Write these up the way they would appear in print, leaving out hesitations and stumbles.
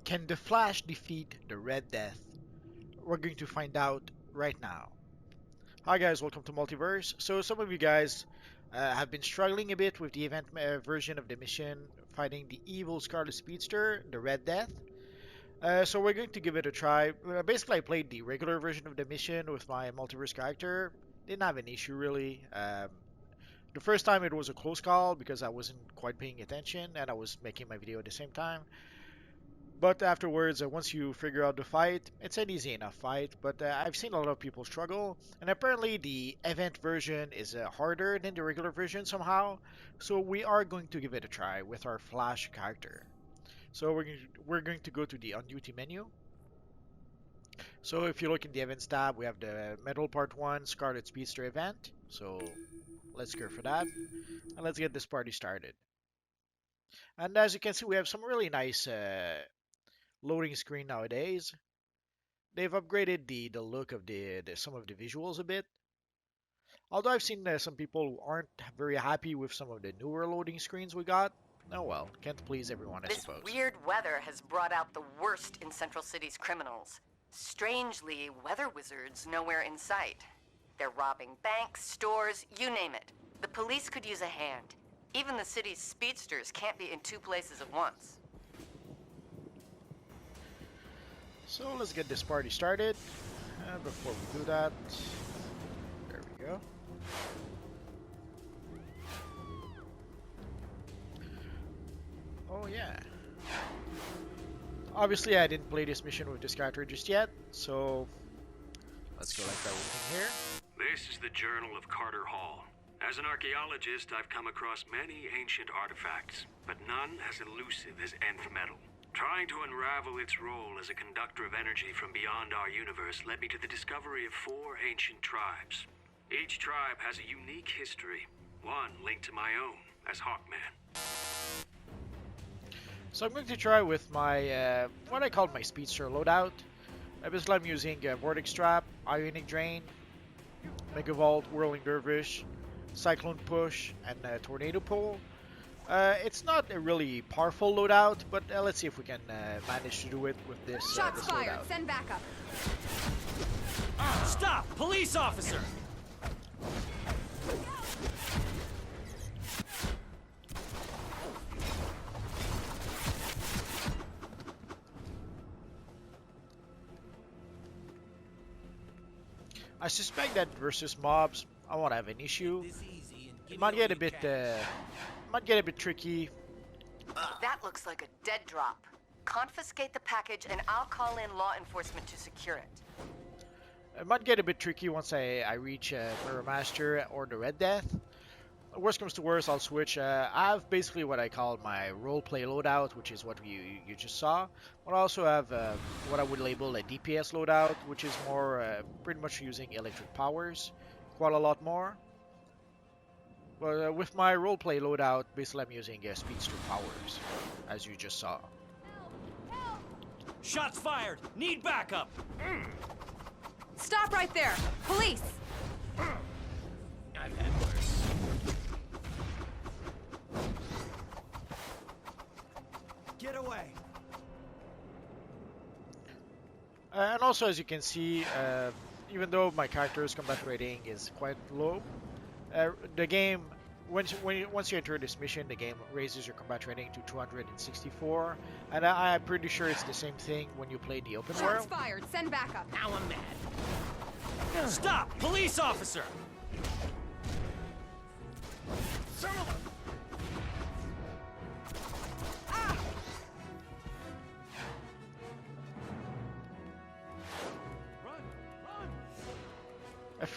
Can the Flash defeat the Red Death? We're going to find out right now. Hi guys, welcome to Multiverse. So some of you guys have been struggling a bit with the event version of the mission fighting the evil Scarlet Speedster, the Red Death. So we're going to give it a try. Basically, I played the regular version of the mission with my Multiverse character. Didn't have an issue really. The first time it was a close call because I wasn't quite paying attention and I was making my video at the same time. But afterwards, once you figure out the fight, it's an easy enough fight. But I've seen a lot of people struggle, and apparently the event version is harder than the regular version somehow. So we are going to give it a try with our Flash character. So we're going to go to the on duty menu. So if you look in the events tab, we have the Metal Part 1 Scarlet Speedster event. So let's go for that, and let's get this party started. And as you can see, we have some really nice loading screen nowadays. They've upgraded the look of the some of the visuals a bit. Although I've seen some people who aren't very happy with some of the newer loading screens we got. Oh well, can't please everyone, I suppose. This weird weather has brought out the worst in Central City's criminals. Strangely, weather wizards nowhere in sight. They're robbing banks, stores, you name it. The police could use a hand. Even the city's speedsters can't be in two places at once. So let's get this party started. Before we do that, there we go. Oh yeah. Obviously I didn't play this mission with this character just yet, so let's go like that with him here. This is the Journal of Carter Hall. As an archaeologist, I've come across many ancient artifacts, but none as elusive as nth metal. Trying to unravel its role as a conductor of energy from beyond our universe led me to the discovery of 4 ancient tribes. Each tribe has a unique history, one linked to my own as Hawkman. So I'm going to try with my, what I called my Speedster loadout. Basically I'm using Vortex Trap, Ionic Drain, Megavolt, Whirling Dervish, Cyclone Push, and Tornado Pull. It's not a really powerful loadout, but let's see if we can manage to do it with this, Shots this fired. loadout. Send backup. Stop! Police officer! I suspect that versus mobs, I won't have an issue. It might get a bit, tricky. That looks like a dead drop. Confiscate the package and I'll call in law enforcement to secure it. It might get a bit tricky once I reach Mirror Master or the Red Death. Worst comes to worst, I'll switch. I have basically what I call my roleplay loadout, which is what you just saw. But I also have what I would label a DPS loadout, which is more pretty much using electric powers, quite a lot more. But with my roleplay loadout, basically I'm using speedster powers, as you just saw. Shots fired! Need backup! Stop right there. Police. I've had worse. Get away! And also, as you can see, even though my character's combat rating is quite low, the game, once you enter this mission, the game raises your combat rating to 264, and I'm pretty sure it's the same thing when you play the open Shots world. fired. Send backup. Now I'm mad. Stop! Police officer!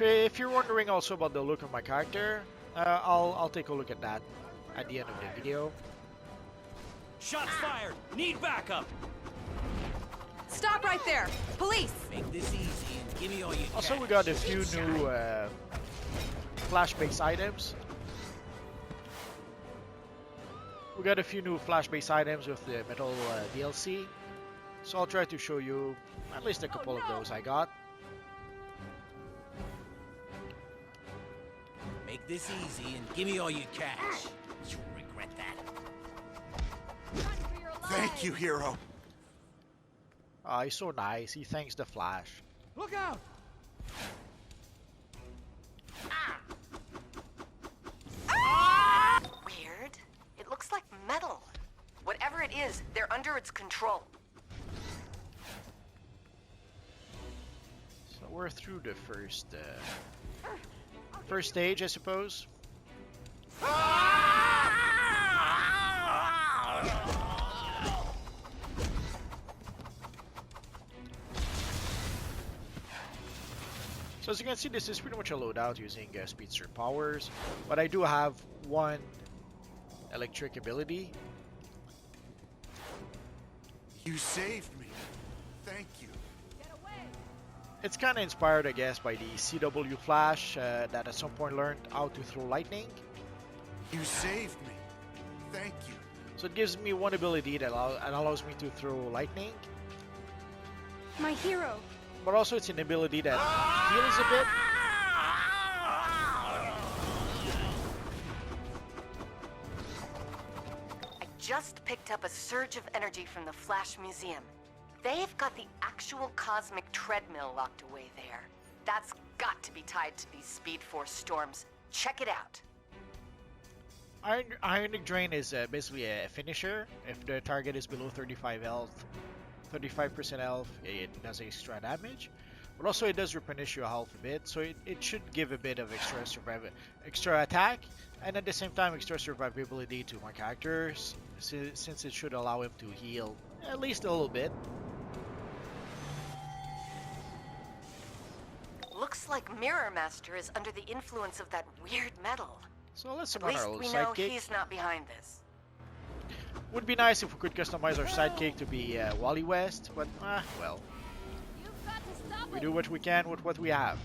If you're wondering also about the look of my character, I'll take a look at that at the end of the video. Shots fired! Need backup! Stop right there. Police. Make this easy and give me all you Also, we got a few new flash-based items. We got a few new flash-based items with the Metal DLC. So I'll try to show you at least a couple of those I got. Make this easy and give me all your cash. You'll regret that. Run for your lives. Thank you, hero. Oh, he's so nice. He thanks the Flash. Look out! Weird. It looks like metal. Whatever it is, they're under its control. So we're through the first stage, I suppose. So as you can see, this is pretty much a loadout using speedster powers, but I do have one electric ability. You saved me. Thank you. It's kind of inspired, I guess, by the CW Flash that at some point learned how to throw lightning. You saved me. Thank you. So it gives me one ability that allows me to throw lightning, My hero. but also it's an ability that heals a bit. I just picked up a surge of energy from the Flash Museum. They've got the actual cosmic treadmill locked away there. That's got to be tied to these Speed Force storms. Check it out. Ionic Drain is basically a finisher. If the target is below 35 health, 35% health, it does extra damage. But also it does replenish your health a bit, so it should give a bit of extra attack, and at the same time extra survivability to my characters, since it should allow him to heal at least a little bit. Looks like Mirror Master is under the influence of that weird metal. So let's At summon our least little we know sidekick. he's not behind this. Would be nice if we could customize our sidekick to be Wally West, but well, You've got to stop we do what we can with what we have.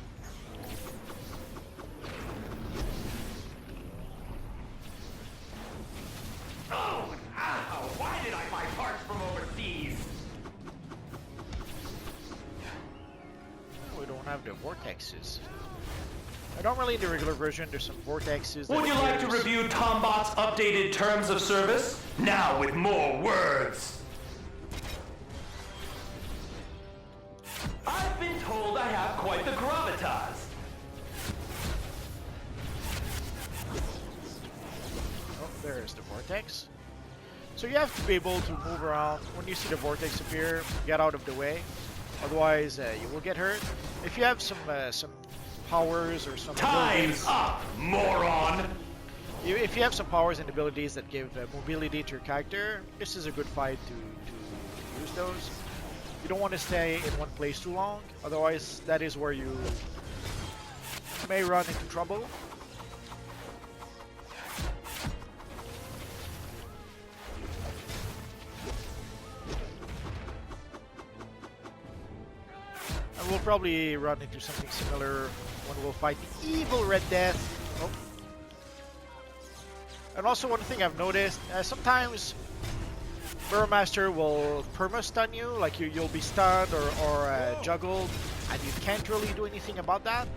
Oh, ow! Why did I buy parts from overseas? We don't have the vortexes. Normally in the regular version there's some vortexes. Would you like to review Tombot's updated terms of service? Now with more words. I've been told I have quite the gravitas. Oh, there's the vortex. So you have to be able to move around. When you see the vortex appear, get out of the way. Otherwise, you will get hurt. If you have some powers or some Time's abilities, up, moron! if you have some powers and abilities that give mobility to your character, this is a good fight to use those. You don't want to stay in one place too long. Otherwise, that is where you may run into trouble. And we'll probably run into something similar when we'll fight the evil Red Death. Oh. And also one thing I've noticed, sometimes Mirror Master will perma-stun you, like you'll be stunned or juggled, and you can't really do anything about that.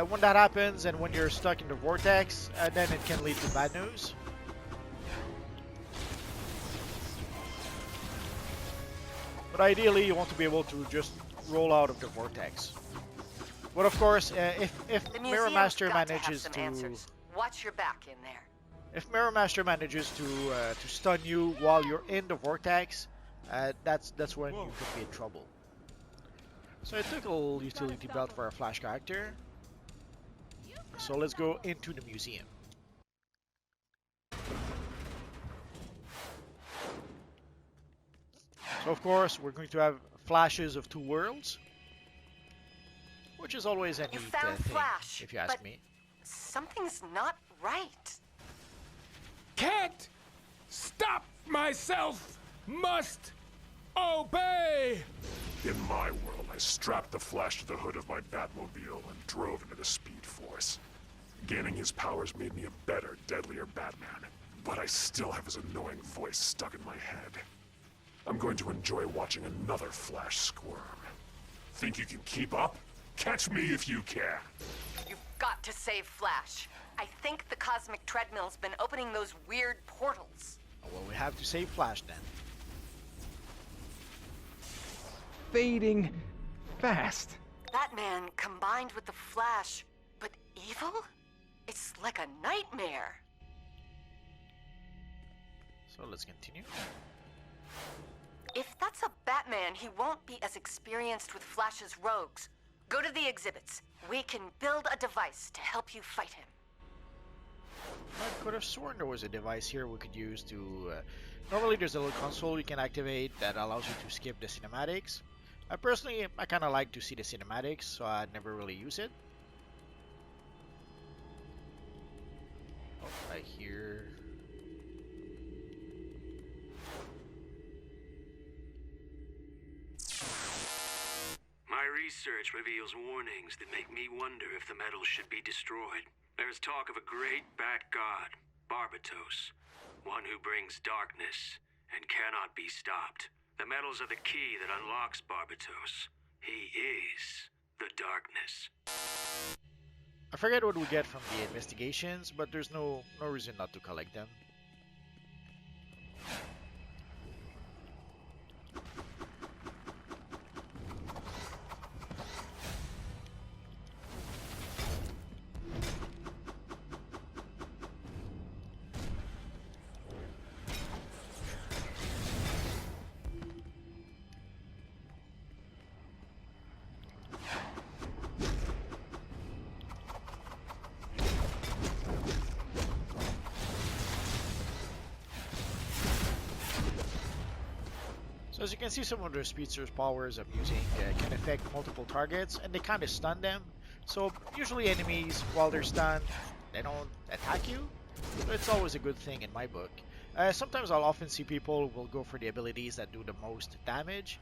When that happens and when you're stuck in the vortex, then it can lead to bad news. But ideally you want to be able to just roll out of the vortex. But of course, if The Mirror museum's Master got to have manages some to answers. Watch your back in there. if Mirror Master manages to stun you while you're in the vortex, that's when you could be in trouble. So I took a little utility belt for our Flash character. So let's go into the museum. So of course we're going to have flashes of two worlds, which is always a You neat found thing, Flash, if you ask but me. something's not right. Can't stop myself. Must obey. In my world, I strapped the Flash to the hood of my Batmobile and drove into the Speed Force. Gaining his powers made me a better, deadlier Batman, but I still have his annoying voice stuck in my head. I'm going to enjoy watching another Flash squirm. Think you can keep up? Catch me if you can. You've got to save Flash. I think the cosmic treadmill's been opening those weird portals. Well, we have to save Flash then. fading fast. Batman combined with the Flash, but evil? It's like a nightmare. So let's continue. If that's a Batman, he won't be as experienced with Flash's rogues. Go to the exhibits. We can build a device to help you fight him. I could have sworn there was a device here we could use to... normally there's a little console you can activate that allows you to skip the cinematics. Personally, I kind of like to see the cinematics, so I never really use it. Oh, I hear... My research reveals warnings that make me wonder if the metals should be destroyed. There's talk of a great bat god, Barbatos, one who brings darkness and cannot be stopped. The metals are the key that unlocks Barbatos. He is the darkness. I forget what we get from the investigations, but there's no reason not to collect them. So as you can see, some of the speedster's powers I'm using can affect multiple targets, and they kind of stun them. So usually enemies, while they're stunned, they don't attack you. So it's always a good thing in my book. Sometimes I'll often see people who will go for the abilities that do the most damage.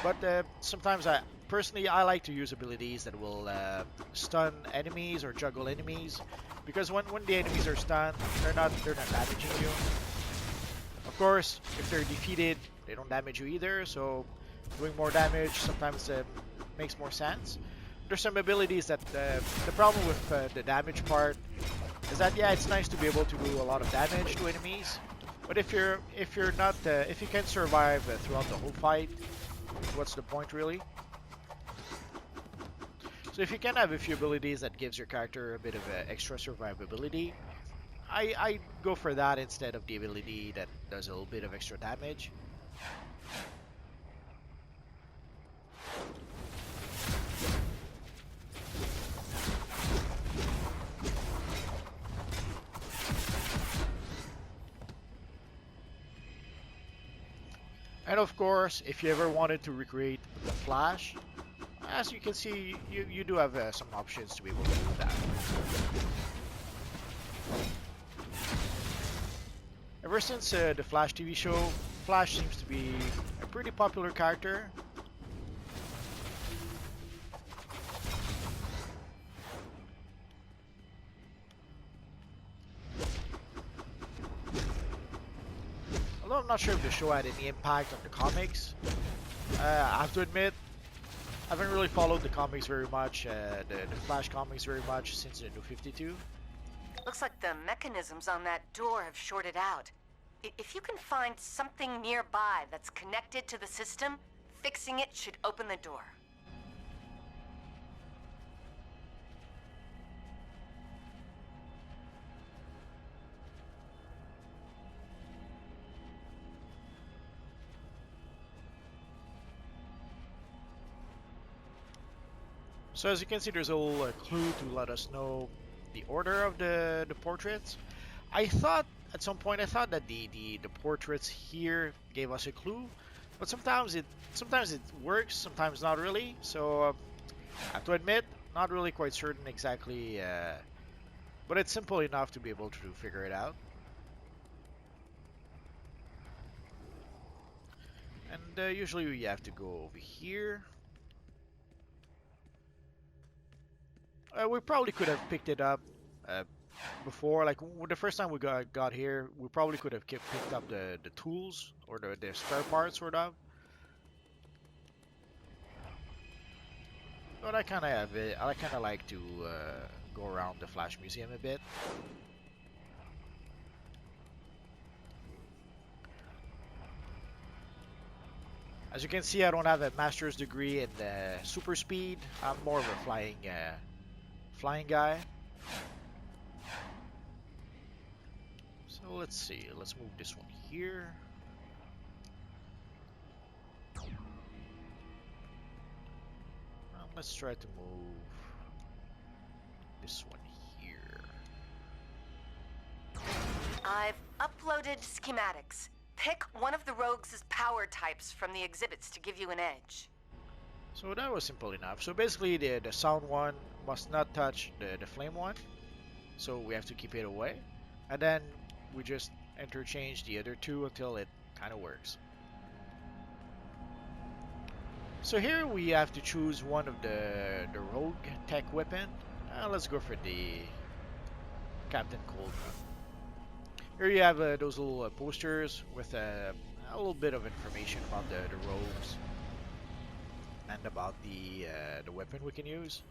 But sometimes personally I like to use abilities that will stun enemies or juggle enemies. Because when the enemies are stunned, they're not damaging you. Of course, if they're defeated, they don't damage you either, so doing more damage sometimes makes more sense. There's some abilities that the problem with the damage part is that, yeah, it's nice to be able to do a lot of damage to enemies, but if you can't survive throughout the whole fight, what's the point really? So if you can have a few abilities that gives your character a bit of extra survivability, I go for that instead of the ability that does a little bit of extra damage. And of course, if you ever wanted to recreate the Flash, as you can see, you do have some options to be able to do that. Ever since the Flash TV show, Flash seems to be a pretty popular character. Although I'm not sure if the show had any impact on the comics. I have to admit, I haven't really followed the comics very much, the Flash comics very much since the New 52. Looks like the mechanisms on that door have shorted out. If you can find something nearby that's connected to the system, fixing it should open the door. So as you can see, there's a little clue to let us know the order of the portraits. I thought at some point that the portraits here gave us a clue, but sometimes it works, sometimes not really. So I have to admit, not really quite certain exactly, but it's simple enough to be able to figure it out. And usually you have to go over here. We probably could have picked it up before, like the first time we got here, we probably could have picked up the tools or the spare parts, sort of. But I kind of have it. I kind of like to go around the Flash Museum a bit. As you can see, I don't have a master's degree in super speed. I'm more of a flying guy. So let's see. Let's move this one here. Let's try to move this one here. I've uploaded schematics. Pick one of the rogues' power types from the exhibits to give you an edge. So that was simple enough. So basically the sound one must not touch the flame one. So we have to keep it away. And then we just interchange the other two until it kind of works. So here we have to choose one of the rogue tech weapon. Let's go for the Captain Cold one. Here you have those little posters with a little bit of information about the rogues and about the weapon we can use.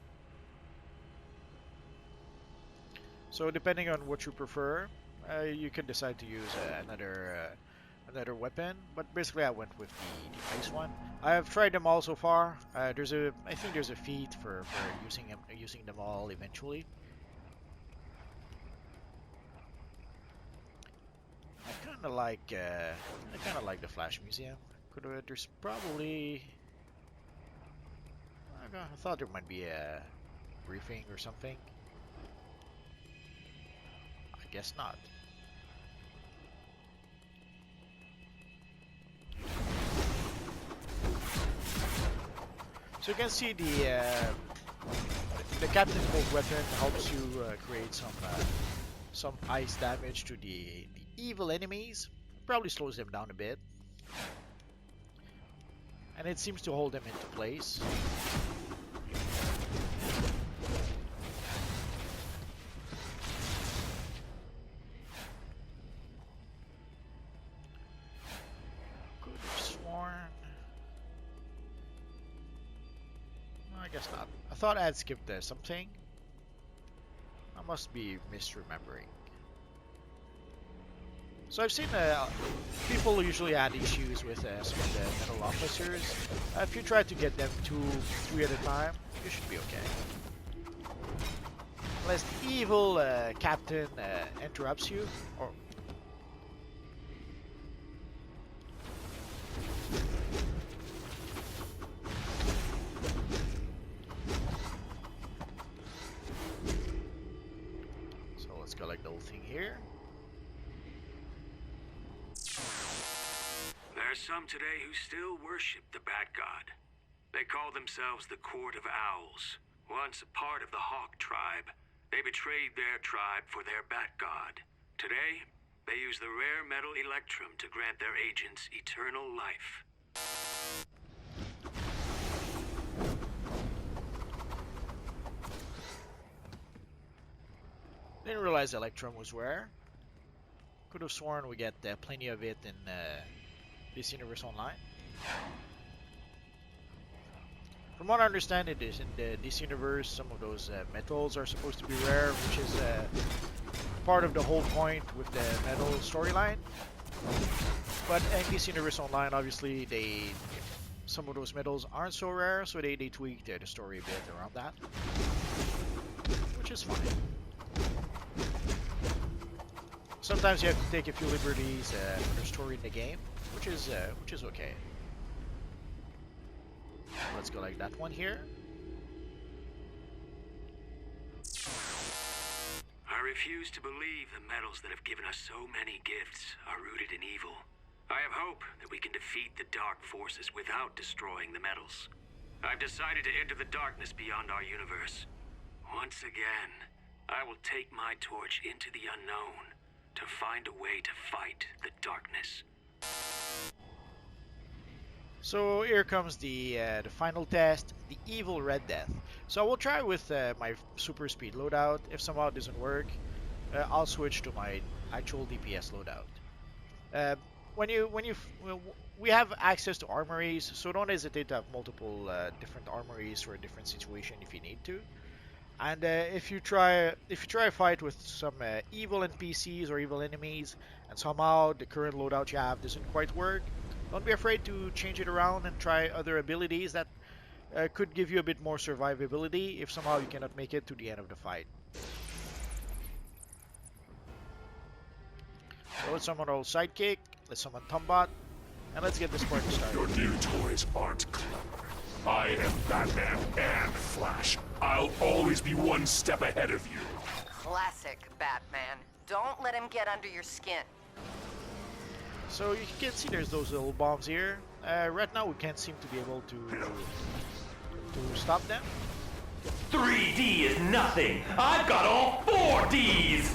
So depending on what you prefer, you can decide to use another weapon, but basically I went with the ice one. I have tried them all so far. I think there's a feat for using them all eventually. I kind of like the Flash Museum. There's probably I thought there might be a briefing or something. I guess not. So you can see the Captain Cold weapon helps you create some ice damage to the evil enemies. Probably slows them down a bit, and it seems to hold them into place. Could have sworn. I guess not. I thought I had skipped something. I must be misremembering. So I've seen people usually had issues with some of the metal officers. If you try to get them 2-3 at a time, you should be okay. Unless the evil captain interrupts you, or let's go like the whole thing here. There's some today who still worship the Bat God. They call themselves the Court of Owls. Once a part of the Hawk tribe, they betrayed their tribe for their Bat God. Today, they use the rare metal electrum to grant their agents eternal life. Didn't realize Electrum was rare. Could have sworn we get plenty of it in this universe online. From what I understand, it is in this universe, some of those metals are supposed to be rare, which is part of the whole point with the metal storyline. But in this universe online, obviously, some of those metals aren't so rare, so they tweaked the story a bit around that, which is fine. Sometimes you have to take a few liberties for the story in the game, which is okay. Let's go like that one here. I refuse to believe the metals that have given us so many gifts are rooted in evil. I have hope that we can defeat the dark forces without destroying the metals. I've decided to enter the darkness beyond our universe. Once again, I will take my torch into the unknown to find a way to fight the darkness. So here comes the final test, the Evil Red Death. So I will try with my super speed loadout. If somehow it doesn't work, I'll switch to my actual DPS loadout. We have access to armories, so don't hesitate to have multiple different armories for a different situation if you need to. And if you try a fight with some evil NPCs or evil enemies, and somehow the current loadout you have doesn't quite work, Don't be afraid to change it around and try other abilities that could give you a bit more survivability if somehow you cannot make it to the end of the fight. So let's summon our old sidekick, let's summon Tombot, and let's get this party started. Your new toys aren't clever. I am Batman and Flash. I'll always be one step ahead of you. Classic Batman. Don't let him get under your skin. So you can see there's those little bombs here. Right now we can't seem to be able to stop them. 3D is nothing. I've got all 4 Ds.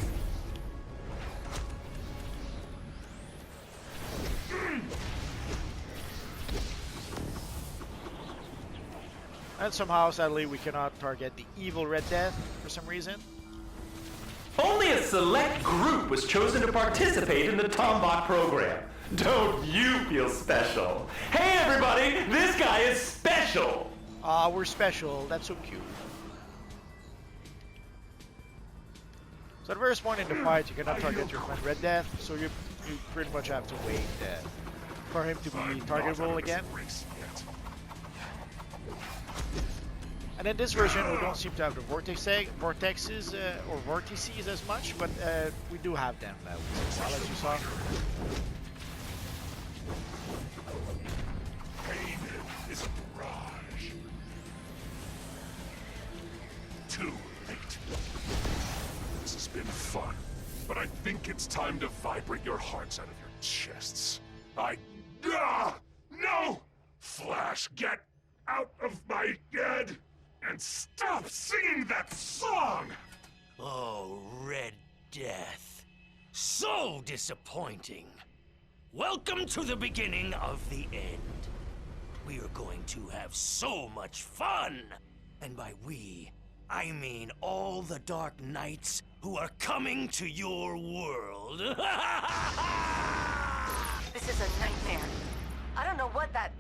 And somehow, sadly, we cannot target the evil Red Death for some reason. Only a select group was chosen to participate in the Tombot program. Don't you feel special? Hey everybody, this guy is special! Ah, we're special. That's so cute. So at the first point in the fight, you cannot target your friend Red Death, so you pretty much have to wait for him to be targetable again. And in this version, we don't seem to have the vortices as much, but we do have them, as you saw. Pain is a mirage. Too late. This has been fun, but I think it's time to vibrate your hearts out of your chests. No! Flash, get out of my head! And stop singing that song! Oh, Red Death. So disappointing. Welcome to the beginning of the end. We are going to have so much fun. And by we, I mean all the Dark Knights who are coming to your world. This is a nightmare. I don't know what that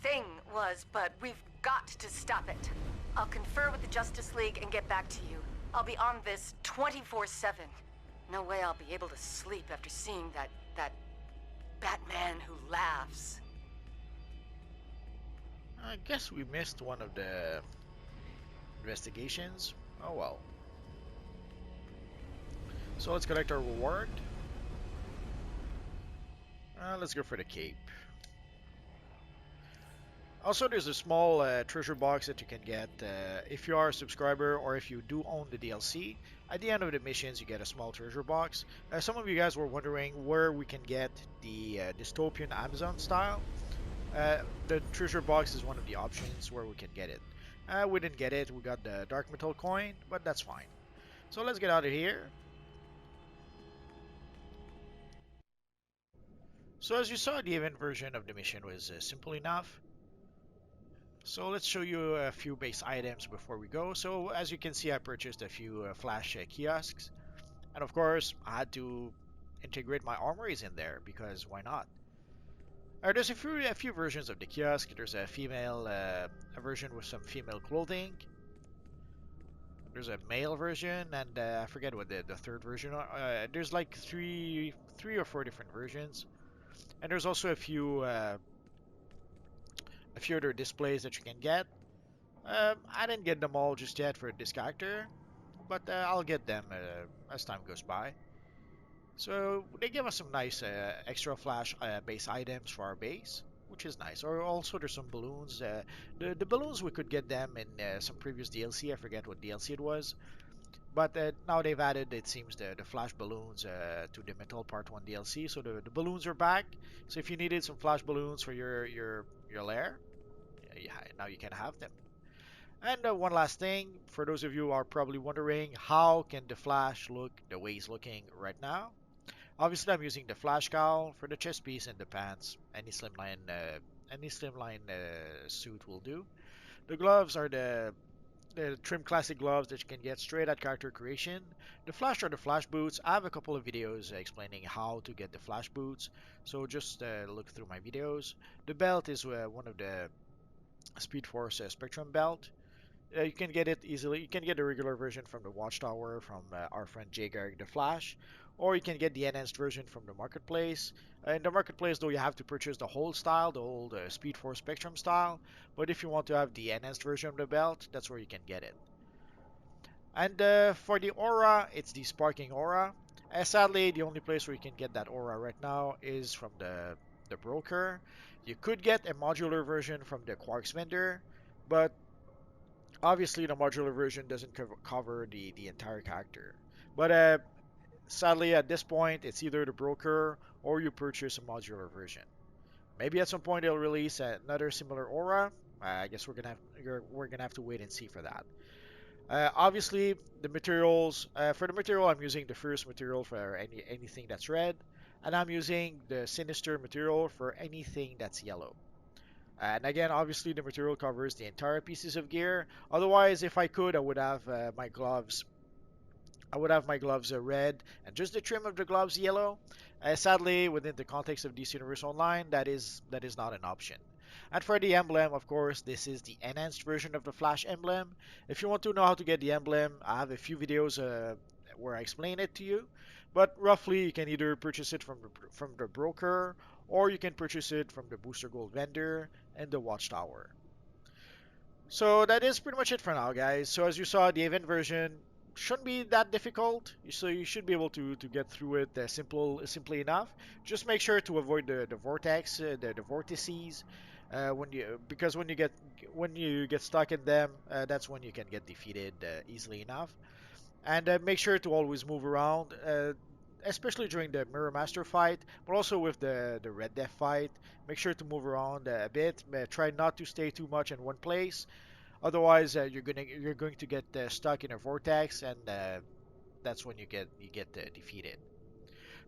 thing was, but we've got to stop it. I'll confer with the Justice League and get back to you. I'll be on this 24/7. No way I'll be able to sleep after seeing that Batman who laughs. I guess we missed one of the investigations. Oh well. So let's collect our reward. Let's go for the cape. Also, there's a small treasure box that you can get if you are a subscriber or if you do own the DLC. At the end of the missions, you get a small treasure box. Some of you guys were wondering where we can get the dystopian Amazon style. The treasure box is one of the options where we can get it. We didn't get it. We got the dark metal coin, but that's fine. So let's get out of here. So as you saw, the event version of the mission was simple enough. So let's show you a few base items before we go. So as you can see, I purchased a few flash kiosks. And of course, I had to integrate my armories in there because why not? There's a few versions of the kiosk. There's a female a version with some female clothing. There's a male version, and I forget what the third version are. There's like three or four different versions. And there's also a few other displays that you can get. I didn't get them all just yet for this character, but I'll get them as time goes by. So they give us some nice extra flash base items for our base, which is nice. Or also there's some balloons. The balloons, we could get them in some previous DLC. I forget what DLC it was. But now they've added, it seems, the flash balloons to the Metal Part 1 DLC. So the balloons are back. So if you needed some flash balloons for your lair, yeah, now you can have them. And one last thing, for those of you who are probably wondering, how can the Flash look the way he's looking right now? Obviously, I'm using the Flash cowl for the chest piece and the pants. Any slimline suit will do. The gloves are the trim classic gloves that you can get straight at character creation. The Flash are the Flash boots. I have a couple of videos explaining how to get the Flash boots, so just look through my videos. The belt is one of the Speed Force Spectrum belt. You can get it easily. You can get the regular version from the Watchtower from our friend Jagar the Flash, or you can get the enhanced version from the marketplace. In the marketplace, though, you have to purchase the whole style, the whole Speed Force Spectrum style. But if you want to have the enhanced version of the belt, that's where you can get it. And for the aura, it's the sparking aura. Sadly, the only place where you can get that aura right now is from the broker. You could get a modular version from the Quarks vendor, but obviously the modular version doesn't cover the entire character. But sadly, at this point, it's either the broker or you purchase a modular version. Maybe at some point they'll release another similar aura. I guess we're gonna have to wait and see for that. Obviously, the materials for the material, I'm using the first material for anything that's red, and I'm using the sinister material for anything that's yellow. And again, obviously, the material covers the entire pieces of gear. Otherwise, if I could, I would have my gloves. I would have my gloves red and just the trim of the gloves yellow. Sadly, within the context of DC Universe Online, that is not an option. And for the emblem, of course, this is the enhanced version of the Flash emblem. If you want to know how to get the emblem, I have a few videos where I explain it to you. But roughly, you can either purchase it from the broker, or you can purchase it from the Booster Gold vendor and the Watchtower. So that is pretty much it for now, guys. So as you saw, the event version shouldn't be that difficult. So you should be able to get through it simply enough. Just make sure to avoid the vortex, the vortices, because when you get stuck in them, that's when you can get defeated easily enough. And make sure to always move around, especially during the Mirror Master fight, but also with the Red Death fight. Make sure to move around a bit. Try not to stay too much in one place. Otherwise, you're going to get stuck in a vortex, and that's when you get defeated.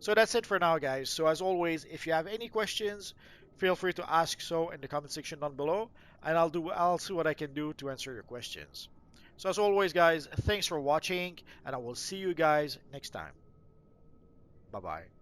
So that's it for now, guys. So as always, if you have any questions, feel free to ask so in the comment section down below, and I'll see what I can do to answer your questions. So as always, guys, thanks for watching, and I will see you guys next time. Bye bye.